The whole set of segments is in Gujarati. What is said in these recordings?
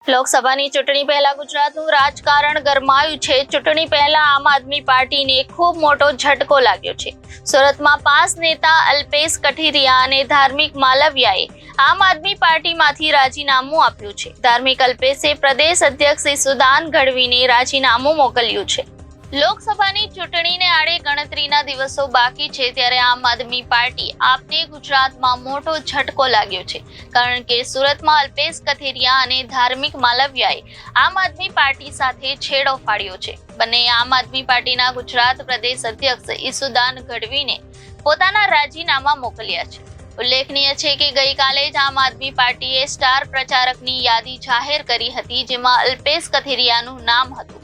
લોકસભાની ચૂંટણી પહેલા ગુજરાતનું રાજકારણ ગરમાયું છે। ચૂંટણી પહેલા આમ આદમી પાર્ટીને ખૂબ મોટો ઝટકો લાગ્યો છે। સુરતમાં પાસ નેતા અલ્પેશ કઠીરિયા અને ધાર્મિક માલવિયાએ આમ આદમી પાર્ટીમાંથી રાજીનામું આપ્યું છે। ધાર્મિક અલ્પેશે પ્રદેશ અધ્યક્ષ ઈસુદાન ગઢવીને રાજીનામું મોકલ્યું છે। લોકસભાની ચૂંટણીને આડે ગણતરીના દિવસો બાકી છે ત્યારે આમ આદમી પાર્ટી આપને ગુજરાતમાં મોટો ઝટકો લાગ્યો છે, કારણ કે સુરતમાં અલ્પેશ કથિરિયા અને ધાર્મિક માલવિયાએ આમ આદમી પાર્ટી સાથે છેડો ફાડ્યો છે। બંને આમ આદમી પાર્ટીના ગુજરાત પ્રદેશ અધ્યક્ષ ઈસુદાન ગઢવીને પોતાના રાજીનામા મોકલ્યા છે। ઉલ્લેખનીય છે કે ગઈકાલે જ આમ આદમી પાર્ટીએ સ્ટાર પ્રચારકની યાદી જાહેર કરી હતી, જેમાં અલ્પેશ કથિરિયાનું નામ હતું।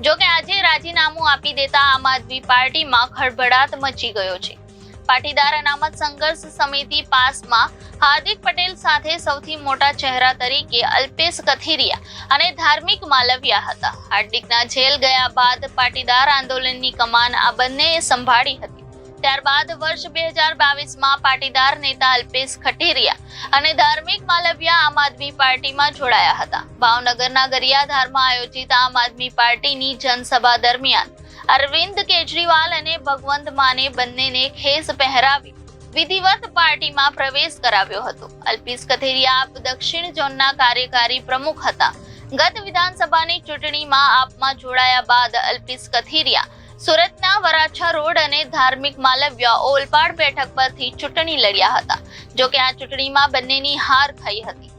જોકે આજે રાજીનામું આપી દેતા આમ આદમી પાર્ટીમાં ખળભળાટ મચી ગયો છે। પાટીદાર અનામત સંઘર્ષ સમિતિ પાસમાં હાર્દિક પટેલ સાથે સૌથી મોટા ચહેરા તરીકે અલ્પેશ કથિરિયા અને ધાર્મિક માલવિયા હતા। હાર્દિકના જેલ ગયા બાદ પાટીદાર આંદોલનની કમાન આ બંનેએ સંભાળી હતી। ત્યારબાદ વર્ષ 2022માં પાટીદાર નેતા અલ્પેશ કઠીરિયા અને ધાર્મિક માલવિયા આમ આદમી પાર્ટીમાં જોડાયા હતા। ભાવનગરના ગરિયાધારમાં આયોજિત આમ આદમી પાર્ટીની જનસભા દરમિયાન અરવિંદ કેજરીવાલ અને ભગવંત માને બંનેને ખેસ પહેરાવી વિધિવત પાર્ટીમાં પ્રવેશ કરાવ્યો હતો। અલ્પેશ કથિરિયા આપ દક્ષિણ ઝોનના કાર્યકારી પ્રમુખ હતા। ગત વિધાનસભાની ચૂંટણીમાં આપમાં જોડાયા બાદ અલ્પેશ કથિરિયા સુરતના વરાછા રોડ અને ધાર્મિક માલવિયા ઓલપાડ બેઠક પરથી ચૂંટણી લડ્યા હતા। જોકે આ ચૂંટણીમાં બંનેની હાર થઈ હતી।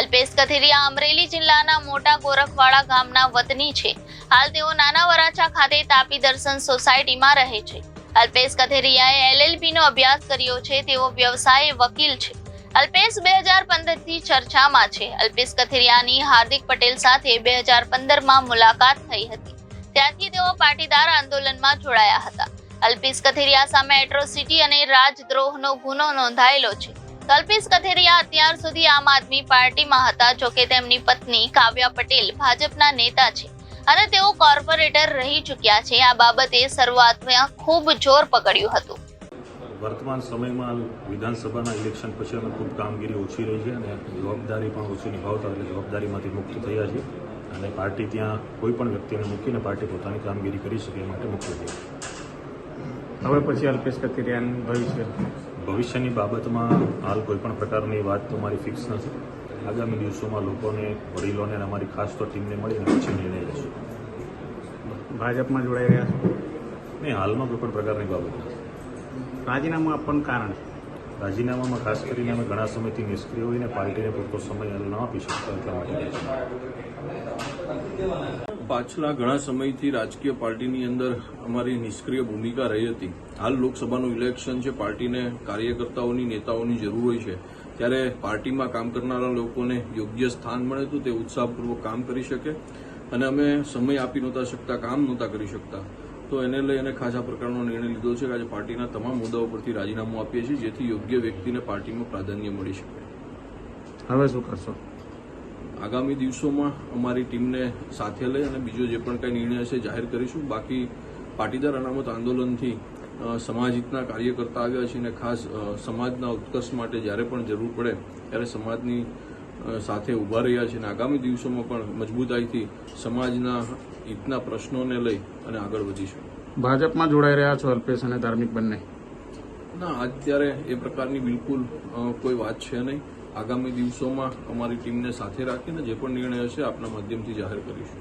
અલ્પેશ કથિરિયા અમરેલી જિલ્લાના મોટા ગોરખવાડા ગામના વતની છે। હાલ તેઓ નાના વરાછા ખાતે તાપી દર્શન સોસાયટીમાં રહે છે। અલ્પેશ કથિરિયાએ LLB નો અભ્યાસ કર્યો છે। તેઓ વ્યવસાય વકીલ છે। અલ્પેશ 2015થી ચર્ચામાં છે। અલ્પેશ કથિરિયાની હાર્દિક પટેલ સાથે 2015માં મુલાકાત થઈ હતી। ત્યારથી તેઓ પાટીદાર આંદોલનમાં જોડાયા હતા। અલ્પેશ કથિરિયા સામે એટ્રોસિટી અને રાજદ્રોહનો ગુનો નોંધાયેલો છે। અલ્પેશ કથિરિયા અત્યાર સુધી આમ આદમી પાર્ટીમાં હતા, જોકે તેમની પત્ની કાવ્યા પટેલ ભાજપના નેતા છે અને તેઓ કોર્પોરેટર રહી ચૂક્યા છે। આ બાબતે શરૂઆતમાં ખૂબ જોર પકડ્યું હતું। વર્તમાન સમયમાં વિધાનસભાના ઇલેક્શન પછી અમે ખૂબ કામગીરી ઓછી રહી છે અને જવાબદારી પણ ઓછી નિભાવતા, એટલે જવાબદારીમાંથી મુક્ત થયા છે અને પાર્ટી ત્યાં કોઈ પણ વ્યક્તિને મૂકીને પાર્ટી પોતાની કામગીરી કરી શકે એ માટે મુક્ત થઈ છે। હવે પછી અલ્પેશ કથિરિયાનું ભવિષ્યની બાબતમાં હાલ કોઈ પણ પ્રકારની વાત તો મારી ફિક્સ નથી। આગામી દિવસોમાં લોકોને, વડીલોને અને અમારી ખાસ તો ટીમને મળીને પછી નિર્ણય લેશું। ભાજપમાં જોડાઈ રહ્યા છો? નહીં, હાલમાં કોઈ પણ પ્રકારની બાબત નથી। રાજીનામું આપવાનું કારણ? રાજીનામામાં ખાસ કરીને અમે ઘણા સમયથી નિષ્ક્રિય હોઈને પાર્ટીને પૂરતો સમય ન આપી શકતા, એટલા માટે પાછલા ઘણા સમયથી રાજકીય પાર્ટીની અંદર અમારી નિષ્ક્રિય ભૂમિકા રહી હતી। હાલ લોકસભાનું ઇલેક્શન છે, પાર્ટીને કાર્યકર્તાઓની, નેતાઓની જરૂર હોય છે, ત્યારે પાર્ટીમાં કામ કરનારા લોકોને યોગ્ય સ્થાન મળે તો તે ઉત્સાહપૂર્વક કામ કરી શકે અને અમે સમય આપી નહોતા શકતા, કામ નહોતા કરી શકતા, તો એને લઈ અને ખાસ આ પ્રકારનો નિર્ણય લીધો છે કે આજે પાર્ટીના તમામ મુદ્દાઓ પરથી રાજીનામું આપીએ છીએ, જેથી યોગ્ય વ્યક્તિને પાર્ટીમાં પ્રાધાન્ય મળી શકે। હવે શું કરશો? આગામી દિવસોમાં અમારી ટીમને સાથે લઈ અને બીજો જે પણ કંઈ નિર્ણય હશે જાહેર કરીશું। બાકી પાટીદાર અનામત આંદોલનથી સમાજ હિતના કાર્યકર્તા આવ્યા છે અને ખાસ સમાજના ઉત્કર્ષ માટે જ્યારે પણ જરૂર પડે ત્યારે સમાજની સાથે ઊભા રહ્યા છે અને આગામી દિવસોમાં પણ મજબૂતાઈથી સમાજના હિતના પ્રશ્નોને લઈ અને આગળ વધીશું। ભાજપમાં જોડાઈ રહ્યા છો અલ્પેશ અને ધાર્મિક બંને? ના, અત્યારે એ પ્રકારની બિલકુલ કોઈ વાત છે નહીં। આગામી દિવસોમાં અમારી ટીમને સાથે રાખીને જે પણ નિર્ણય હશે આપના માધ્યમથી જાહેર કરીશું।